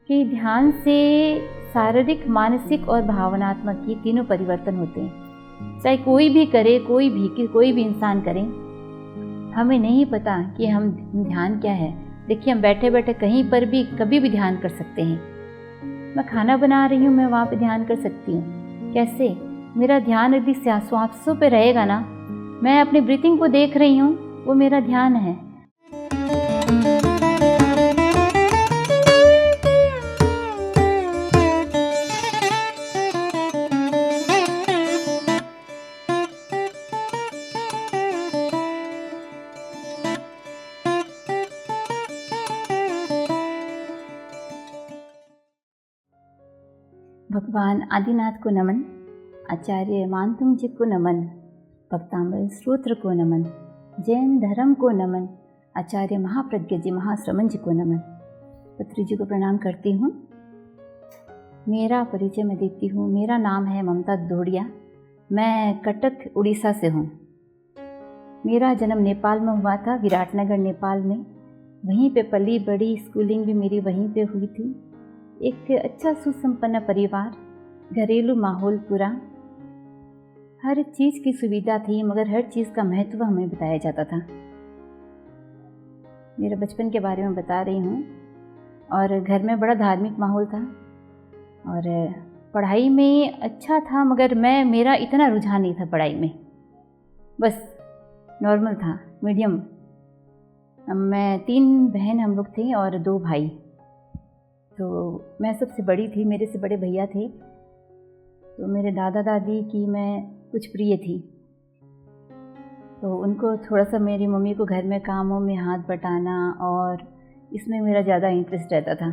कि ध्यान से शारीरिक, मानसिक और भावनात्मक ये तीनों परिवर्तन होते हैं। चाहे कोई भी करे, कोई भी इंसान करे, हमें नहीं पता कि हम ध्यान क्या है। देखिए, हम बैठे बैठे कहीं पर भी कभी भी ध्यान कर सकते हैं। मैं खाना बना रही हूँ, मैं वहाँ पे ध्यान कर सकती हूँ। कैसे? मेरा ध्यान यदि श्वासों पे रहेगा ना, मैं अपनी ब्रीथिंग को देख रही हूँ, वो मेरा ध्यान है। भगवान आदिनाथ को नमन, आचार्य मानतुंग जी को नमन, भक्तांबर स्तोत्र को नमन, जैन धर्म को नमन, आचार्य महाप्रज्ञ जी महाश्रमण जी को नमन। पत्री जी को प्रणाम करती हूँ। मेरा परिचय मैं देती हूँ। मेरा नाम है ममता दोड़िया। मैं कटक उड़ीसा से हूँ। मेरा जन्म नेपाल में हुआ था, विराटनगर नेपाल में। वहीं पे पली बड़ी, स्कूलिंग भी मेरी वहीं पे हुई थी। एक अच्छा सुसंपन्न परिवार, घरेलू माहौल पूरा, हर चीज़ की सुविधा थी, मगर हर चीज़ का महत्व हमें बताया जाता था। मेरे बचपन के बारे में बता रही हूँ। और घर में बड़ा धार्मिक माहौल था और पढ़ाई में अच्छा था, मगर मेरा इतना रुझान नहीं था पढ़ाई में, बस नॉर्मल था, मीडियम। मैं 3 बहन हम लोग थे और 2 भाई। तो मैं सबसे बड़ी थी, मेरे से बड़े भैया थे। तो मेरे दादा दादी की मैं कुछ प्रिय थी, तो उनको थोड़ा सा मेरी मम्मी को घर में कामों में हाथ बटाना और इसमें मेरा ज़्यादा इंटरेस्ट रहता था।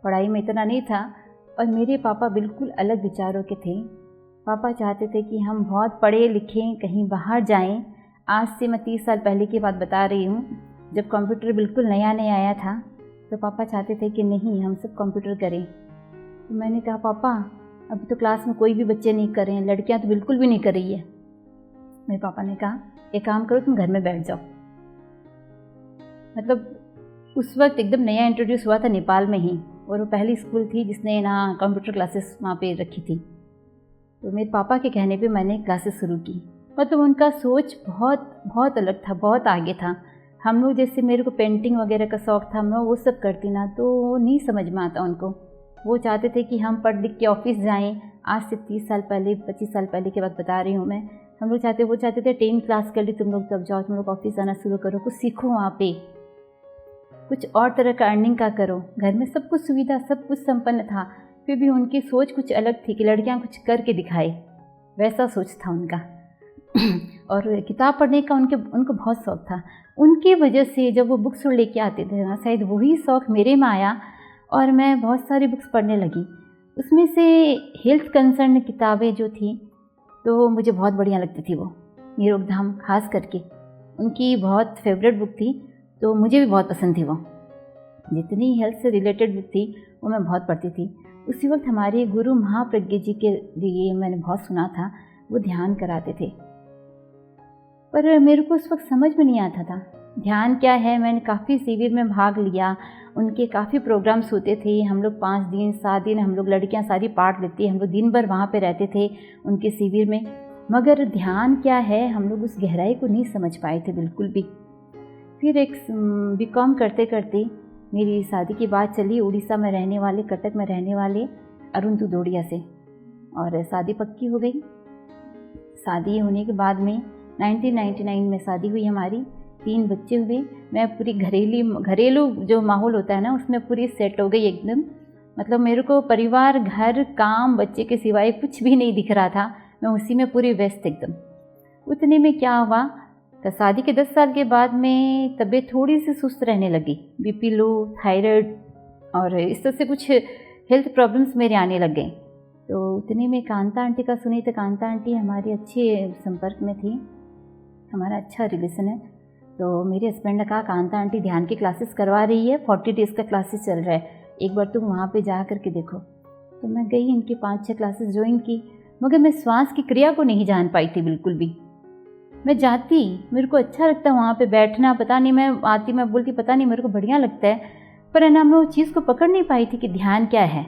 पढ़ाई में इतना नहीं था। और मेरे पापा बिल्कुल अलग विचारों के थे। पापा चाहते थे कि हम बहुत पढ़े लिखें, कहीं बाहर जाएं। आज से मैं 30 साल पहले की बात बता रही हूँ, जब कंप्यूटर बिल्कुल नया नया आया था। तो पापा चाहते थे कि नहीं, हम सब कंप्यूटर करें। तो मैंने कहा, पापा अभी तो क्लास में कोई भी बच्चे नहीं कर रहे हैं, लड़कियां तो बिल्कुल भी नहीं कर रही है। मेरे पापा ने कहा, एक काम करो, तुम घर में बैठ जाओ। मतलब उस वक्त एकदम नया इंट्रोड्यूस हुआ था नेपाल में ही, और वो पहली स्कूल थी जिसने ना कंप्यूटर क्लासेस वहाँ पे रखी थी। तो मेरे पापा के कहने पे मैंने क्लासेस शुरू की। मतलब उनका सोच बहुत बहुत अलग था, बहुत आगे था। हम लोग जैसे, मेरे को पेंटिंग वगैरह का शौक़ था, मैं वो सब करती ना, तो वो नहीं समझ में आता उनको। वो चाहते थे कि हम पढ़ लिख के ऑफिस जाएं। आज से 30 साल पहले, 25 साल पहले की बात बता रही हूँ मैं। वो चाहते थे 10 क्लास कर ली तुम लोग, तब जाओ, तुम लोग ऑफिस जाना शुरू करो, कुछ सीखो वहाँ पे, कुछ और तरह का अर्निंग का करो। घर में सब कुछ सुविधा, सब कुछ संपन्न था, फिर भी उनकी सोच कुछ अलग थी कि लड़कियाँ कुछ करके दिखाए, वैसा सोच था उनका। और किताब पढ़ने का उनको बहुत शौक़ था। उनकी वजह से जब वो बुक्स लेके आते थे ना, शायद वही शौक़ मेरे में आया और मैं बहुत सारी बुक्स पढ़ने लगी। उसमें से हेल्थ कंसर्न किताबें जो थी, तो मुझे बहुत बढ़िया लगती थी। वो निरोगधाम खास करके उनकी बहुत फेवरेट बुक थी, तो मुझे भी बहुत पसंद थी। वो जितनी हेल्थ से रिलेटेड बुक थी वो मैं बहुत पढ़ती थी। उसी वक्त हमारे गुरु महाप्रज्ञ जी के लिए मैंने बहुत सुना था, वो ध्यान कराते थे, पर मेरे को उस वक्त समझ में नहीं आता था ध्यान क्या है। मैंने काफ़ी शिविर में भाग लिया, उनके काफ़ी प्रोग्राम्स होते थे। हम लोग 5 दिन 7 दिन हम लोग लड़कियां सारी पार्ट लेती, हम लोग दिन भर वहाँ पे रहते थे उनके शिविर में, मगर ध्यान क्या है हम लोग उस गहराई को नहीं समझ पाए थे बिल्कुल भी। फिर एक बीकॉम करते करते मेरी शादी की बात चली उड़ीसा में रहने वाले, कटक में रहने वाले अरुण दोड़िया से, और शादी पक्की हो गई। शादी होने के बाद में 1999 में शादी हुई हमारी, 3 बच्चे हुए। मैं पूरी घरेलू जो माहौल होता है ना, उसमें पूरी सेट हो गई एकदम। मतलब मेरे को परिवार, घर, काम, बच्चे के सिवाय कुछ भी नहीं दिख रहा था, मैं उसी में पूरी व्यस्त एकदम। उतने में क्या हुआ, तो शादी के 10 साल के बाद में तबीयत थोड़ी सी सुस्त रहने लगी, बीपी लो, थायराइड और इस तरह से कुछ हेल्थ प्रॉब्लम्स मेरे आने लग गए। तो उतने में कांता आंटी का सुनी, तो कांता आंटी हमारी अच्छे संपर्क में थी, हमारा अच्छा रिलेशन है। तो मेरे हस्बैंड ने कहा, कांता आंटी ध्यान की क्लासेस करवा रही है, 40 डेज़ का क्लासेस चल रहा है, एक बार तुम वहाँ पे जा कर के देखो। तो मैं गई, इनकी 5-6 क्लासेस ज्वाइन की, मगर मैं श्वास की क्रिया को नहीं जान पाई थी बिल्कुल भी। मैं जाती, मेरे को अच्छा लगता वहाँ पे बैठना, पता नहीं, मैं आती, मैं बोलती पता नहीं मेरे को बढ़िया लगता है, पर है ना मैं वो चीज़ को पकड़ नहीं पाई थी कि ध्यान क्या है।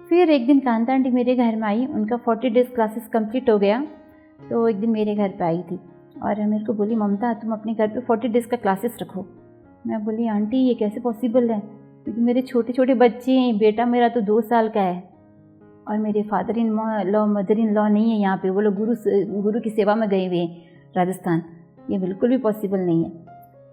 फिर एक दिन कांता आंटी मेरे घर में आई, उनका 40 डेज़ क्लासेस कंप्लीट हो गया, तो एक दिन मेरे घर पे आई थी और मेरे को बोली, ममता तुम अपने घर पे 40 डेज़ का क्लासेस रखो। मैं बोली आंटी ये कैसे पॉसिबल है, क्योंकि मेरे छोटे छोटे बच्चे हैं, बेटा मेरा तो 2 साल का है और मेरे father in law mother in law नहीं है यहाँ पे, वो लोग गुरु की सेवा में गए हुए हैं राजस्थान, ये बिल्कुल भी पॉसिबल नहीं है।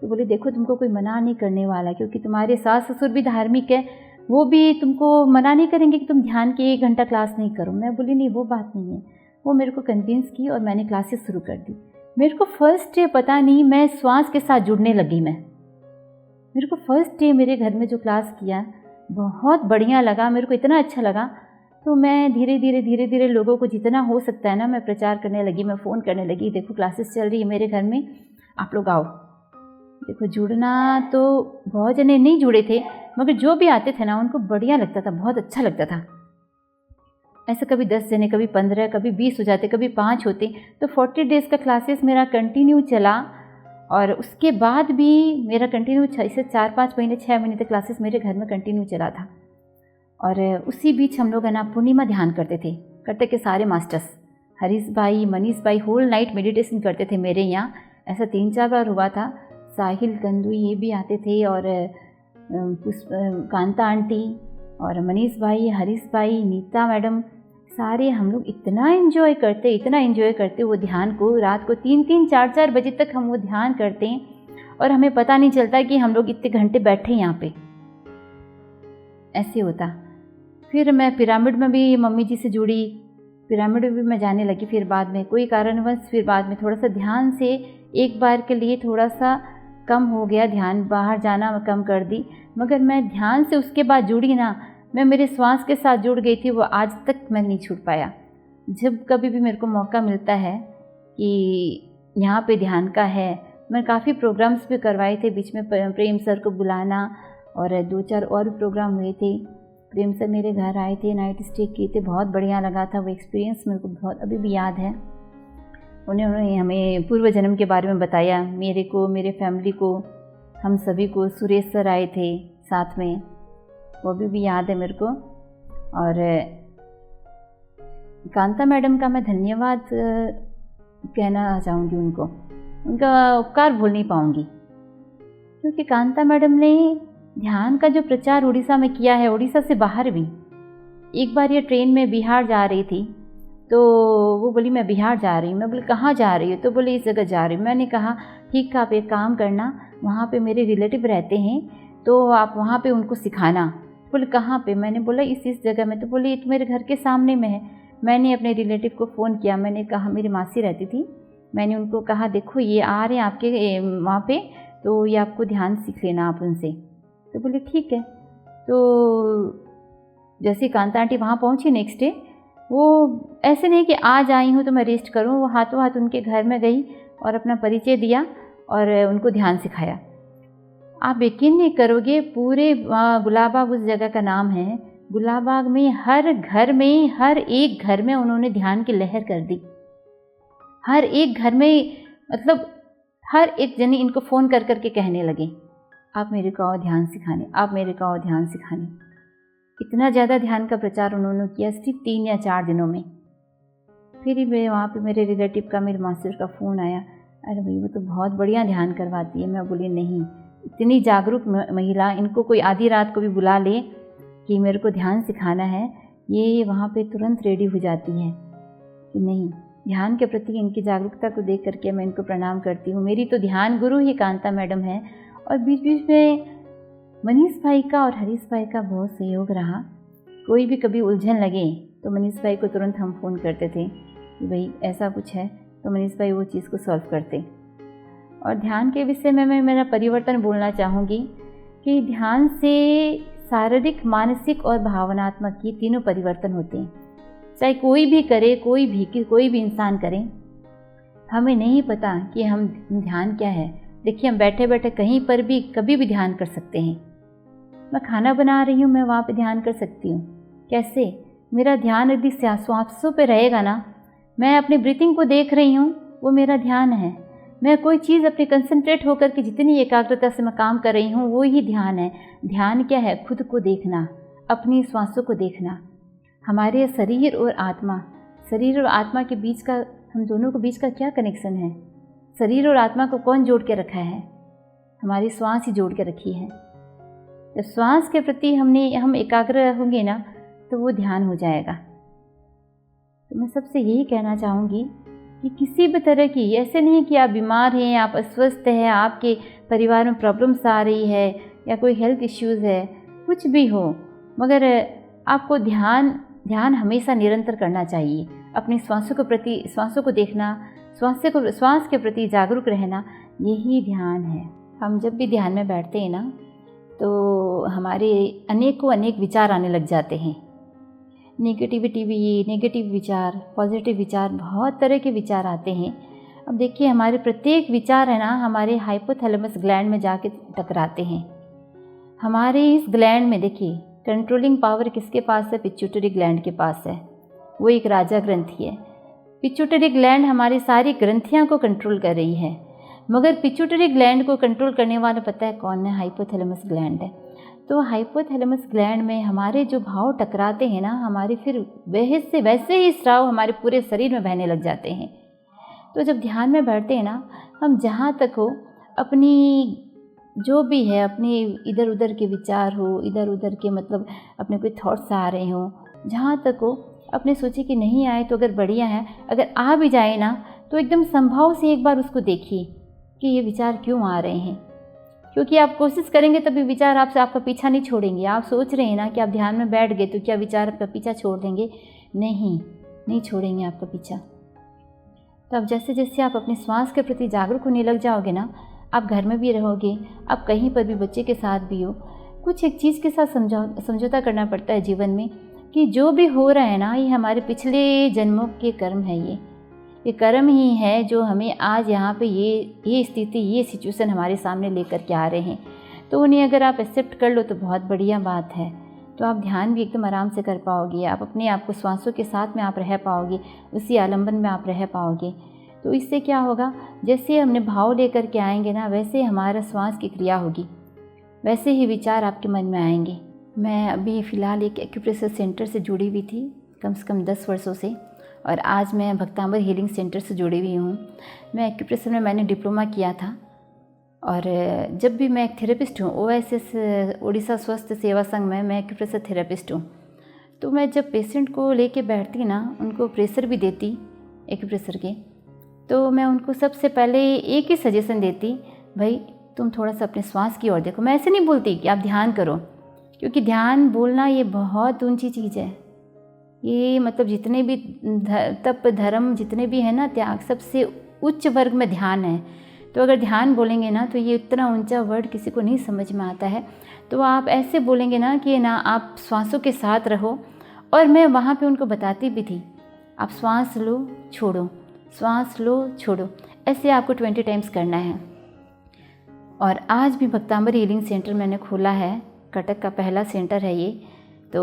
तो बोले देखो तुमको कोई मना नहीं करने वाला, क्योंकि तुम्हारे सास ससुर भी धार्मिक है, वो भी तुमको मना नहीं करेंगे कि तुम ध्यान की 1 घंटा क्लास नहीं करो। मैं बोली नहीं वो बात नहीं है। वो मेरे को कन्विंस की और मैंने क्लासेस शुरू कर दी। मेरे को फर्स्ट डे पता नहीं मैं श्वास के साथ जुड़ने लगी। मेरे को फर्स्ट डे मेरे घर में जो क्लास किया बहुत बढ़िया लगा, मेरे को इतना अच्छा लगा। तो मैं धीरे धीरे लोगों को जितना हो सकता है ना मैं प्रचार करने लगी, मैं फ़ोन करने लगी, देखो क्लासेस चल रही है मेरे घर में, आप लोग आओ। देखो जुड़ना तो बहुत जने नहीं जुड़े थे, मगर जो भी आते थे ना उनको बढ़िया लगता था, बहुत अच्छा लगता था। ऐसे कभी 10 जने, कभी 15, कभी 20 हो जाते, कभी 5 होते। तो 40 डेज़ का क्लासेस मेरा कंटिन्यू चला और उसके बाद भी मेरा कंटिन्यू 4-5 महीने 6 महीने तक क्लासेस मेरे घर में कंटिन्यू चला था। और उसी बीच हम लोग है ना पूर्णिमा ध्यान करते थे सारे मास्टर्स, हरीश भाई, मनीष भाई होल नाइट मेडिटेशन करते थे मेरे यहाँ। ऐसा 3-4 बार हुआ था। साहिल कंदू ये भी आते थे और कांता आंटी और मनीष भाई, हरीश भाई, नीता मैडम, सारे हम लोग इतना एंजॉय करते वो ध्यान को। रात को 3-3, 4-4 बजे तक हम वो ध्यान करते हैं और हमें पता नहीं चलता कि हम लोग इतने घंटे बैठे यहाँ पे, ऐसे होता। फिर मैं पिरामिड में भी मम्मी जी से जुड़ी, पिरामिड में भी मैं जाने लगी। फिर बाद में कोई कारणवश फिर बाद में थोड़ा सा ध्यान से एक बार के लिए थोड़ा सा कम हो गया, ध्यान बाहर जाना कम कर दी। मगर मैं ध्यान से उसके बाद जुड़ी ना, मैं मेरे श्वास के साथ जुड़ गई थी, वो आज तक मैं नहीं छूट पाया। जब कभी भी मेरे को मौका मिलता है कि यहाँ पे ध्यान का है, मैं काफ़ी प्रोग्राम्स भी करवाए थे बीच में, प्रेम सर को बुलाना और 2-4 और भी प्रोग्राम हुए थे। प्रेम सर मेरे घर आए थे, नाइट स्टे किए थे, बहुत बढ़िया लगा था वो एक्सपीरियंस, मेरे को बहुत अभी भी याद है। उन्होंने हमें पूर्व जन्म के बारे में बताया, मेरे को, मेरे फैमिली को, हम सभी को। सुरेश सर आए थे साथ में, वो भी याद है मेरे को। और कांता मैडम का मैं धन्यवाद कहना चाहूँगी, उनका उपकार भूल नहीं पाऊँगी, क्योंकि कांता मैडम ने ध्यान का जो प्रचार उड़ीसा में किया है, उड़ीसा से बाहर भी। एक बार ये ट्रेन में बिहार जा रही थी, तो वो बोली मैं बिहार जा रही हूँ। मैं बोली कहाँ जा रही हो? तो बोली इस जगह जा रही हूँ। मैंने कहा ठीक है, आप एक काम करना, वहाँ पे मेरे रिलेटिव रहते हैं, तो आप वहाँ पे उनको सिखाना। बोले कहाँ पे? मैंने बोला इस जगह में। तो बोली तो मेरे घर के सामने में है। मैंने अपने रिलेटिव को फ़ोन किया, मैंने कहा, मेरी मासी रहती थी, मैंने उनको कहा देखो ये आ रहे हैं आपके वहाँ पे, तो ये आपको ध्यान सीख लेना आप उनसे। तो बोले ठीक है। तो जैसे कांता आंटी वहाँ पहुँची नेक्स्ट डे, वो ऐसे नहीं कि आज आई हूँ तो मैं रेस्ट करूँ, वो हाथों हाथ उनके घर में गई और अपना परिचय दिया और उनको ध्यान सिखाया। आप यकीन नहीं करोगे, पूरे गुलाबबाग उस जगह का नाम है, गुलाबबाग में हर एक घर में उन्होंने ध्यान की लहर कर दी। हर एक घर में, मतलब हर एक जनी इनको फ़ोन कर करके कहने लगे आप मेरे को आओ ध्यान सिखाने, आप मेरे को आओ ध्यान सिखाने। इतना ज़्यादा ध्यान का प्रचार उन्होंने किया सिर्फ 3 या 4 दिनों में। फिर मैं वहाँ पे मेरे रिलेटिव का, मेरे मास्टर का फ़ोन आया, अरे भाई वो तो बहुत बढ़िया ध्यान करवाती है। मैं बोली नहीं, इतनी जागरूक महिला, इनको कोई आधी रात को भी बुला ले कि मेरे को ध्यान सिखाना है, ये वहाँ पे तुरंत रेडी हो जाती है कि नहीं। ध्यान के प्रति इनकी जागरूकता को देख करके मैं इनको प्रणाम करती हूँ। मेरी तो ध्यान गुरु ही कांता मैडम है। और बीच बीच में मनीष भाई का और हरीश भाई का बहुत सहयोग रहा। कोई भी कभी उलझन लगे तो मनीष भाई को तुरंत हम फ़ोन करते थे कि भाई ऐसा कुछ है, तो मनीष भाई वो चीज़ को सॉल्व करते। और ध्यान के विषय में मैं मेरा परिवर्तन बोलना चाहूँगी कि ध्यान से शारीरिक, मानसिक और भावनात्मक ये तीनों परिवर्तन होते हैं। चाहे कोई भी करे, कोई भी इंसान करे, हमें नहीं पता कि हम ध्यान क्या है। देखिए हम बैठे बैठे कहीं पर भी कभी भी ध्यान कर सकते हैं। मैं खाना बना रही हूँ, मैं वहाँ पे ध्यान कर सकती हूँ। कैसे? मेरा ध्यान यदि श्वासों पे रहेगा ना, मैं अपनी ब्रीथिंग को देख रही हूँ, वो मेरा ध्यान है। मैं कोई चीज़ अपने कंसंट्रेट होकर के जितनी एकाग्रता से मैं काम कर रही हूँ वो ही ध्यान है। ध्यान क्या है? खुद को देखना, अपनी श्वासों को देखना। हमारे शरीर और आत्मा के बीच का, हम दोनों के बीच का क्या कनेक्शन है? शरीर और आत्मा को कौन जोड़ के रखा है? हमारी श्वास ही जोड़ के रखी है। जब श्वास के प्रति हम एकाग्र होंगे ना तो वो ध्यान हो जाएगा। तो मैं सबसे यही कहना चाहूँगी कि किसी भी तरह की, ऐसे नहीं कि आप बीमार हैं, आप अस्वस्थ हैं, आपके परिवार में प्रॉब्लम्स आ रही है या कोई हेल्थ इश्यूज़ है, कुछ भी हो, मगर आपको ध्यान हमेशा निरंतर करना चाहिए। अपनी श्वासों को देखना, श्वास के प्रति जागरूक रहना, यही ध्यान है। हम जब भी ध्यान में बैठते हैं ना तो हमारे अनेक विचार आने लग जाते हैं। नेगेटिव विचार, पॉजिटिव विचार, बहुत तरह के विचार आते हैं। अब देखिए, हमारे प्रत्येक विचार है ना हमारे हाइपोथैलेमस ग्लैंड में जाके टकराते हैं। हमारे इस ग्लैंड में देखिए, कंट्रोलिंग पावर किसके पास है? पिट्यूटरी ग्लैंड के पास है। वो एक राजा ग्रंथि है। पिट्यूटरी ग्लैंड हमारी सारी ग्रंथियां को कंट्रोल कर रही है, मगर पिट्यूटरी ग्लैंड को कंट्रोल करने वाला पता है कौन है? हाइपोथैलेमस ग्लैंड है। तो हाइपोथैलेमस ग्लैंड में हमारे जो भाव टकराते हैं ना, हमारे फिर वैसे ही स्राव हमारे पूरे शरीर में बहने लग जाते हैं। तो जब ध्यान में बैठते हैं ना, हम जहाँ तक हो अपनी जो भी है, अपने इधर उधर के विचार हो, इधर उधर के मतलब अपने कोई थॉट्स आ रहे हो, जहाँ तक हो अपने सोचे कि नहीं आए तो अगर बढ़िया है, अगर आ भी जाए ना तो एकदम संभाव से एक बार उसको देखिए कि ये विचार क्यों आ रहे हैं। क्योंकि आप कोशिश करेंगे तभी विचार आपका पीछा नहीं छोड़ेंगे। आप सोच रहे हैं ना कि आप ध्यान में बैठ गए तो क्या विचार आपका पीछा छोड़ देंगे? नहीं छोड़ेंगे आपका पीछा। तो अब जैसे जैसे आप अपने श्वास के प्रति जागरूक होने लग जाओगे ना, आप घर में भी रहोगे, आप कहीं पर भी बच्चे के साथ भी हो, कुछ एक चीज़ के साथ समझौता करना पड़ता है जीवन में कि जो भी हो रहा है ना, ये हमारे पिछले जन्मों के कर्म है। ये कर्म ही है जो हमें आज यहाँ पे ये स्थिति, ये सिचुएशन हमारे सामने लेकर के आ रहे हैं। तो उन्हें अगर आप एक्सेप्ट कर लो तो बहुत बढ़िया बात है। तो आप ध्यान भी एकदम आराम से कर पाओगे, आप अपने आप को श्वासों के साथ में आप रह पाओगे, उसी आलंबन में आप रह पाओगे। तो इससे क्या होगा, जैसे हमने भाव लेकर के आएंगे ना, वैसे हमारा श्वास की क्रिया होगी, वैसे ही विचार आपके मन में आएंगे। मैं अभी फ़िलहाल एक एक्यूप्रेशर सेंटर से जुड़ी हुई थी कम से कम 10 वर्षों से, और आज मैं भक्तांबर हीलिंग सेंटर से जुड़ी हुई हूँ। मैं एक्यूप्रेशर में मैंने डिप्लोमा किया था, और जब भी मैं एक थेरेपिस्ट हूँ, OSS उड़ीसा स्वास्थ्य सेवा संघ में मैं एक्यूप्रेशर थेरेपिस्ट हूँ। तो मैं जब पेशेंट को लेके बैठती ना, उनको प्रेशर भी देती एक्यूप्रेशर के, तो मैं उनको सबसे पहले एक ही सजेशन देती, भाई तुम थोड़ा सा अपने श्वास की ओर देखो। मैं ऐसे नहीं बोलती कि आप ध्यान करो, क्योंकि ध्यान बोलना ये बहुत ऊंची चीज़ है। ये मतलब जितने भी तप धर्म जितने भी है ना, त्याग, सबसे उच्च वर्ग में ध्यान है। तो अगर ध्यान बोलेंगे ना तो ये इतना ऊंचा वर्ड किसी को नहीं समझ में आता है। तो आप ऐसे बोलेंगे ना कि ना आप श्वासों के साथ रहो। और मैं वहाँ पे उनको बताती भी थी, आप श्वास लो छोड़ो, श्वास लो छोड़ो, ऐसे आपको 20 टाइम्स करना है। और आज भी भक्तांबर हीलिंग सेंटर मैंने खोला है, कटक का पहला सेंटर है ये। तो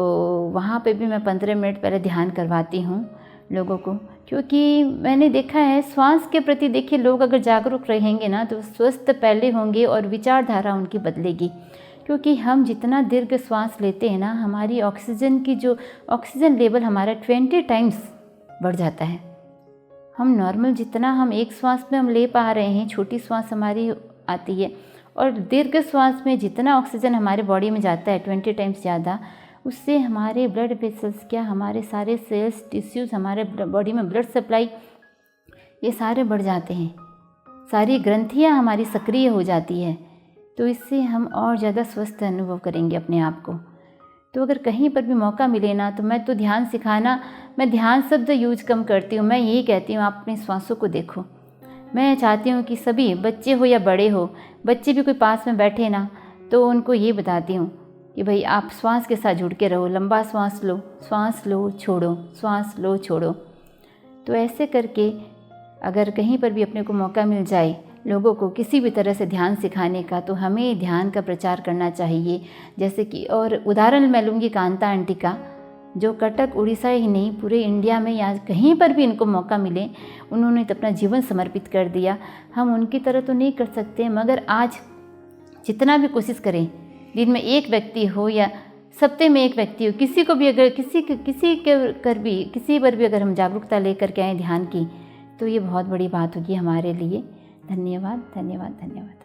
वहाँ पे भी मैं 15 मिनट पहले ध्यान करवाती हूँ लोगों को, क्योंकि मैंने देखा है श्वास के प्रति, देखिए लोग अगर जागरूक रहेंगे ना तो स्वस्थ पहले होंगे और विचारधारा उनकी बदलेगी। क्योंकि हम जितना दीर्घ श्वास लेते हैं ना, हमारी ऑक्सीजन लेवल हमारा 20 टाइम्स बढ़ जाता है। हम नॉर्मल जितना हम एक श्वास में हम ले पा रहे हैं, छोटी श्वास हमारी आती है, और दीर्घ श्वास में जितना ऑक्सीजन हमारे बॉडी में जाता है 20 टाइम्स ज़्यादा, उससे हमारे ब्लड वेसल्स, क्या हमारे सारे सेल्स, टिश्यूज़, हमारे बॉडी में ब्लड सप्लाई, ये सारे बढ़ जाते हैं, सारी ग्रंथियाँ हमारी सक्रिय हो जाती है। तो इससे हम और ज़्यादा स्वस्थ अनुभव करेंगे अपने आप को। तो अगर कहीं पर भी मौका मिले ना, तो मैं तो ध्यान सिखाना, मैं ध्यान शब्द यूज कम करती हूँ। मैं यही कहती हूँ, आप अपने श्वासों को देखो। मैं चाहती हूँ कि सभी बच्चे हो या बड़े हो, बच्चे भी कोई पास में बैठे ना, तो उनको ये बताती हूँ कि भाई आप श्वास के साथ जुड़ के रहो, लंबा श्वास लो छोड़ो, श्वास लो छोड़ो। तो ऐसे करके अगर कहीं पर भी अपने को मौका मिल जाए लोगों को किसी भी तरह से ध्यान सिखाने का, तो हमें ध्यान का प्रचार करना चाहिए। जैसे कि, और उदाहरण मैं लूँगी कांता आंटी का, जो कटक उड़ीसा ही नहीं पूरे इंडिया में या कहीं पर भी इनको मौका मिले, उन्होंने तो अपना जीवन समर्पित कर दिया। हम उनकी तरह तो नहीं कर सकते, मगर आज जितना भी कोशिश करें, दिन में एक व्यक्ति हो या सप्ताह में एक व्यक्ति हो, किसी को भी अगर किसी पर भी अगर हम जागरूकता लेकर के आए ध्यान की, तो ये बहुत बड़ी बात होगी हमारे लिए। धन्यवाद, धन्यवाद, धन्यवाद।